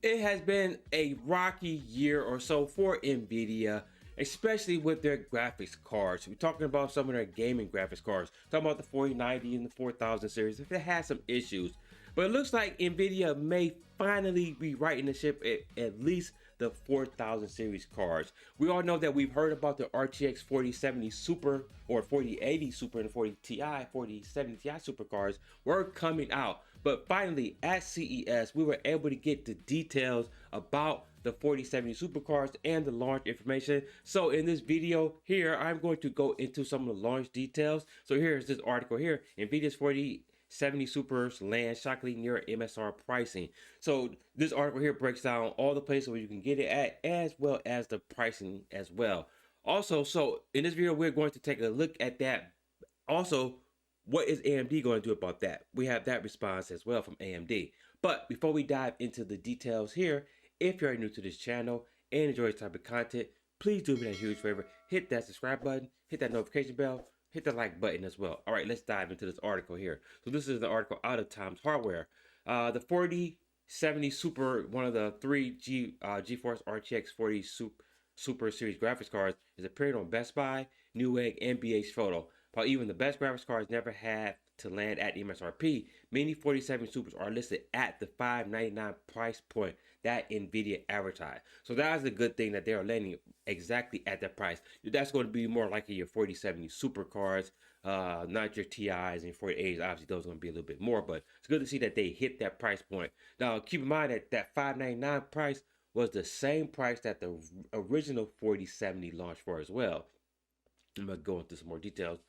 It has been a rocky year or so for NVIDIA, especially with their graphics cards. We're talking about some of their gaming graphics cards. Talking about the 4090 and the 4000 series. If it has some issues. But it looks like NVIDIA may finally be righting the ship at least the 4000 series cards. We all know that we've heard about the RTX 4070 Super or 4080 Super and the 4070 Ti Super cards were coming out. But finally at CES, we were able to get the details about the 4070 Super cards and the launch information. So in this video here, I'm going to go into some of the launch details. So here's this article here. NVIDIA's 4070 Supers land shockingly near MSR pricing. So this article here breaks down all the places where you can get it at, as well as the pricing as well. Also, so in this video, we're going to take a look at that. Also, what is AMD going to do about that? We have that response as well from AMD. But before we dive into the details here, if you're new to this channel and enjoy this type of content, please do me that huge favor. Hit that subscribe button, hit that notification bell, hit the like button as well. All right, let's dive into this article here. So this is the article out of Times Hardware. The 4070 Super, one of the three GeForce RTX 40 Super Series graphics cards, is appearing on Best Buy, Newegg, and BH Photo. While even the best graphics cards never had to land at MSRP, many 4070 Supers are listed at the $599 price point that NVIDIA advertised. So that is a good thing that they are landing exactly at that price. That's going to be more likely your 4070 Super cards, not your TIs and 4080s. Obviously, those are going to be a little bit more, but it's good to see that they hit that price point. Now, keep in mind that that $599 price was the same price that the original 4070 launched for as well. I'm going to go into some more details.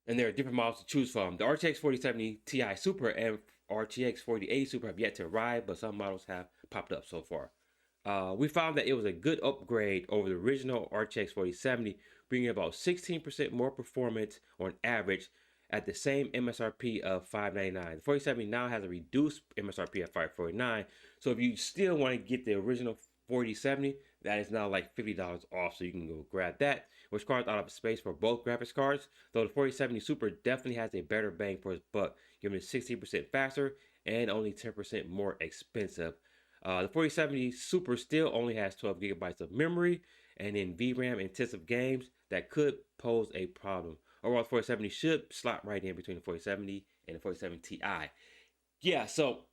And there are different models to choose from. The RTX 4070 Ti Super and RTX 4080 Super have yet to arrive, but some models have popped up so far. We found that it was a good upgrade over the original RTX 4070, bringing about 16% more performance on average at the same MSRP of $599. The 4070 now has a reduced MSRP at $549. So if you still want to get the original 4070, that is now like $50 off, so you can go grab that, which carves out of space for both graphics cards. Though the 4070 Super definitely has a better bang for its buck, giving it 16% faster and only 10% more expensive. The 4070 Super still only has 12 gigabytes of memory and in VRAM intensive games that could pose a problem. Overall, the 4070 should slot right in between the 4070 and the 4070 Ti. Yeah, so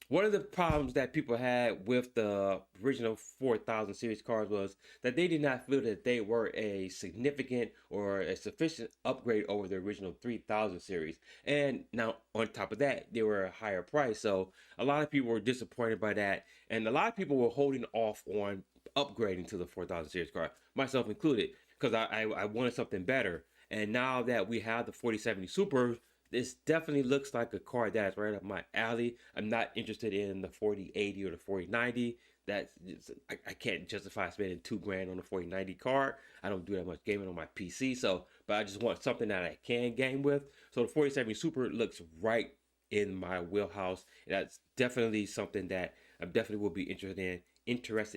one of the problems that people had with the original 4000 series cards was that they did not feel that they were a significant or a sufficient upgrade over the original 3000 series. And now on top of that, they were a higher price. So a lot of people were disappointed by that. And a lot of people were holding off on upgrading to the 4000 series card, myself included, because I wanted something better. And now that we have the 4070 Super, this definitely looks like a card that's right up my alley. I'm not interested in the 4080 or the 4090. I can't justify spending $2,000 on a 4090 card. I don't do that much gaming on my PC, but I just want something that I can game with. So the 4070 Super looks right in my wheelhouse. That's definitely something that I definitely will be interested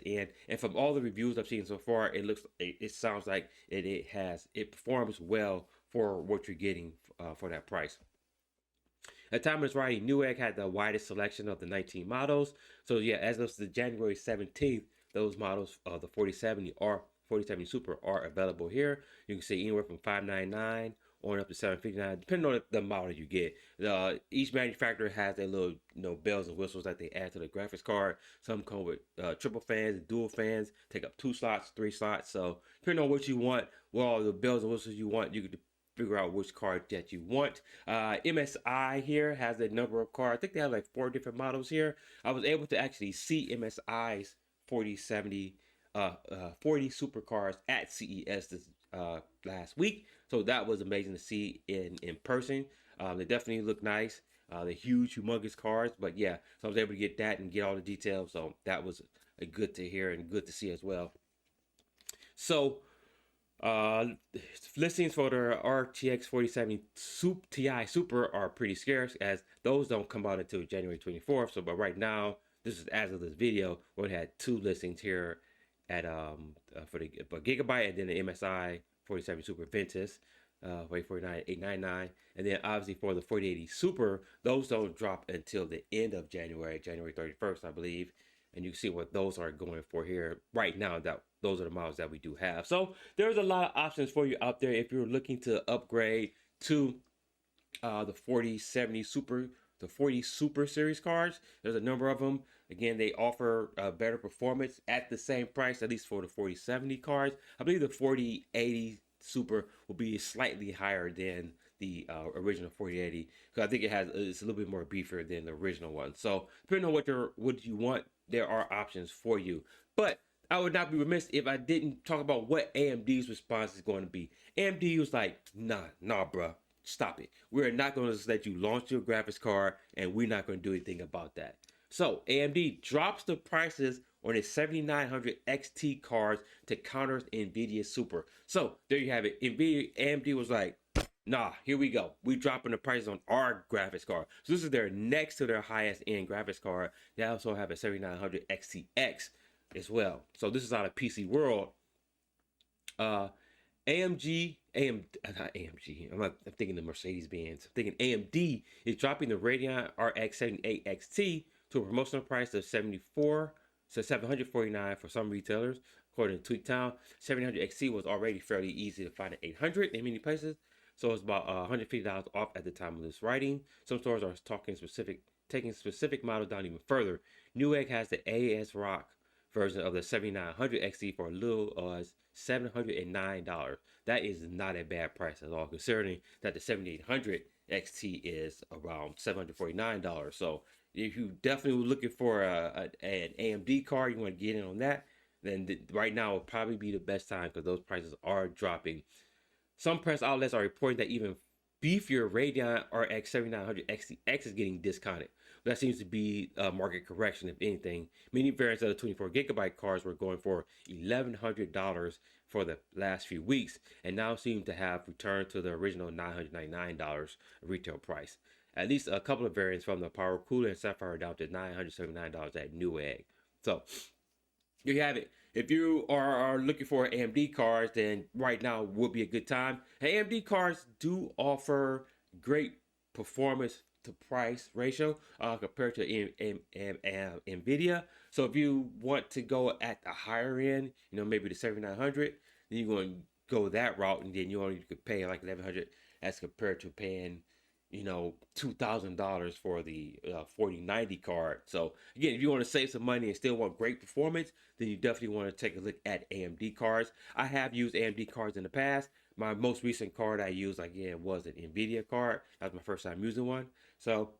in. And from all the reviews I've seen so far, it sounds like it performs well for what you're getting for that price. At time of this writing, Newegg had the widest selection of the 19 models. So yeah, as of the January 17th, those models, the 4070 or 4070 Super, are available here. You can see anywhere from $599 on up to $759, depending on the model you get. Each manufacturer has their little bells and whistles that they add to the graphics card. Some come with triple fans, dual fans, take up 2 slots, 3 slots. So depending on what you want, what all the bells and whistles you want, you could figure out which card that you want. MSI here has a number of cards. I think they have like 4 different models here. I was able to actually see MSI's 4070 40 Super cards at CES this last week. So that was amazing to see in person. They definitely look nice. They're huge, humongous cards. But yeah, so I was able to get that and get all the details. So that was good to hear and good to see as well. So listings for the RTX 4070 Ti Super are pretty scarce, as those don't come out until January 24th. So, but right now, this is as of this video, we only had 2 listings here at for Gigabyte, and then the MSI 4070 Super Ventus. 4049, 899, and then obviously for the 4080 Super, those don't drop until the end of January 31st, I believe. And you can see what those are going for here right now. That those are the models that we do have. So there's a lot of options for you out there if you're looking to upgrade to the 4070 Super, the 40 Super series cards. There's a number of them. Again, they offer better performance at the same price, at least for the 4070 cards. I believe the 4080 Super will be slightly higher than the original 4080, because I think it's a little bit more beefier than the original one. So depending on what you want, there are options for you. But I would not be remiss if I didn't talk about what AMD's response is going to be. AMD was like, nah, bruh, stop it. We're not going to just let you launch your graphics card, and we're not going to do anything about that. So AMD drops the prices on its 7900 XT cards to counter NVIDIA Super. So there you have it. AMD was like, nah, here we go. We dropping the prices on our graphics card. So this is their next to their highest end graphics card. They also have a 7900 XTX as well. So this is out of PC World. Not AMG. I'm thinking the Mercedes-Benz. I'm thinking AMD is dropping the Radeon RX 78 XT to a promotional price of $749 for some retailers. According to TweetTown, 700 XT was already fairly easy to find at 800 in many places. So it's about $150 off at the time of this writing. Some stores are taking specific models down even further. Newegg has the AS Rock version of the 7900 XT for a little as $709. That is not a bad price at all, considering that the 7800 XT is around $749. So if you definitely were looking for an AMD card, you want to get in on that, then right now will probably be the best time, because those prices are dropping. Some press outlets are reporting that even beefier Radeon RX 7900 XTX is getting discounted. But that seems to be a market correction, if anything. Many variants of the 24GB cards were going for $1,100 for the last few weeks, and now seem to have returned to the original $999 retail price. At least a couple of variants from the Power Cooler and Sapphire are down to $979 at Newegg. So there you have it. If you are looking for AMD cards, then right now would be a good time. AMD cards do offer great performance to price ratio compared to NVidia. So if you want to go at the higher end, maybe the 7900, then you're going to go that route, and then you could pay like $1,100 as compared to paying $2,000 for the 4090 card. So again, if you want to save some money and still want great performance, then you definitely want to take a look at AMD cards. I have used AMD cards in the past. My most recent card I used, again, was an NVIDIA card. That was my first time using one. So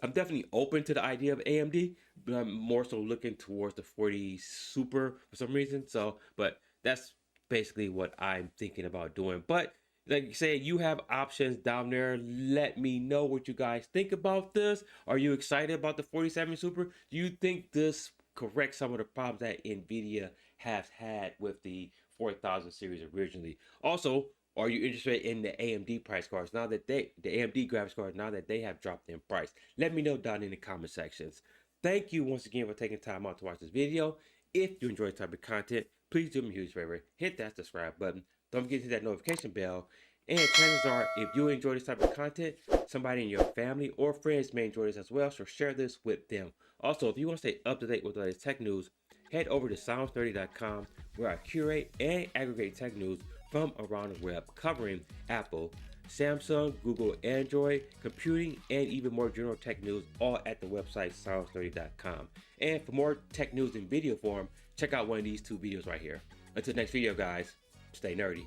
I'm definitely open to the idea of AMD, but I'm more so looking towards the 40 Super for some reason. So, but that's basically what I'm thinking about doing. But like you said, you have options down there. Let me know what you guys think about this. Are you excited about the 47 Super? Do you think this corrects some of the problems that NVIDIA has had with the 4000 series originally? Also, are you interested in the AMD price cards now that the AMD graphics cards, now that they have dropped in price? Let me know down in the comment sections. Thank you once again for taking time out to watch this video. If you enjoy this type of content, please do me a huge favor. Hit that subscribe button. Don't forget to hit that notification bell. And chances are, if you enjoy this type of content, somebody in your family or friends may enjoy this as well, so share this with them. Also, if you want to stay up to date with the latest tech news, head over to sounds30.com, where I curate and aggregate tech news from around the web, covering Apple, Samsung, Google, Android, computing, and even more general tech news, all at the website sounds30.com. And for more tech news in video form, check out one of these two videos right here. Until next video, guys, stay nerdy.